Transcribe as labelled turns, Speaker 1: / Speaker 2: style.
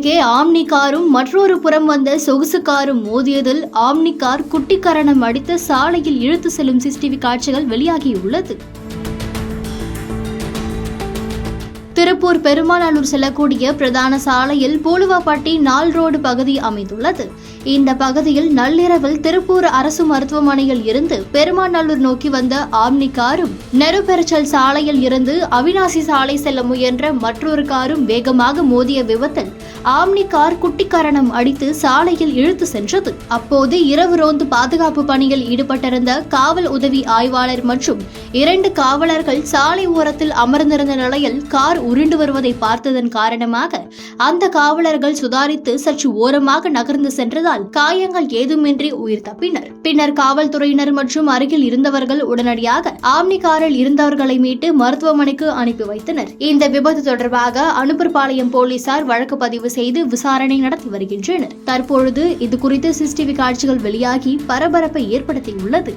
Speaker 1: அருகே ஆம்னி காரும் மற்றொரு புறம் வந்த சொகுசு காரும் மோதியதில் ஆம்னி கார் குட்டிக்கரணம் அடித்து சாலையில் இழுத்து செல்லும் சிசிடிவி காட்சிகள் வெளியாகியுள்ளது. திருப்பூர் பெருமாநல்லூர் செல்லக்கூடிய பிரதான சாலையில் பூலுவாப்பட்டி நால் ரோடு பகுதி அமைந்துள்ளது. இந்த பகுதியில் நள்ளிரவில் திருப்பூர் அரசு மருத்துவமனையில் இருந்து பெருமாநல்லூர் நோக்கி வந்த ஆம்னி காரும் நெருப்பெரிச்சல் சாலையில் இருந்து அவினாசி சாலை செல்ல முயன்ற மற்றொரு காரும் வேகமாக மோதிய விபத்தில் ஆம்னி கார் குட்டிக்கரணம் அடித்து சாலையில் இழுத்து சென்றது. அப்போது இரவு ரோந்து பாதுகாப்பு பணியில் ஈடுபட்டிருந்த காவல் உதவி ஆய்வாளர் மற்றும் 2 காவலர்கள் சாலை ஓரத்தில் அமர்ந்திருந்த நிலையில் கார் உருண்டு வருவதை பார்த்ததன் காரணமாக அந்த காவலர்கள் சுதாரித்து சற்று ஓரமாக நகர்ந்து சென்றதால் காயங்கள் ஏதுமின்றி உயிர் தப்பினர். பின்னர் காவல்துறையினர் மற்றும் அருகில் இருந்தவர்கள் உடனடியாக ஆம்னி காரில் இருந்தவர்களை மீட்டு மருத்துவமனைக்கு அனுப்பி வைத்தனர். இந்த விபத்து தொடர்பாக அனுப்பர்பாளையம் போலீசார் வழக்கு பதிவு செய்து விசாரணை நடத்தி வருகின்றனர். தற்பொழுது இதுகுறித்து சிசிடிவி காட்சிகள் வெளியாகி பரபரப்பை ஏற்படுத்தியுள்ளது.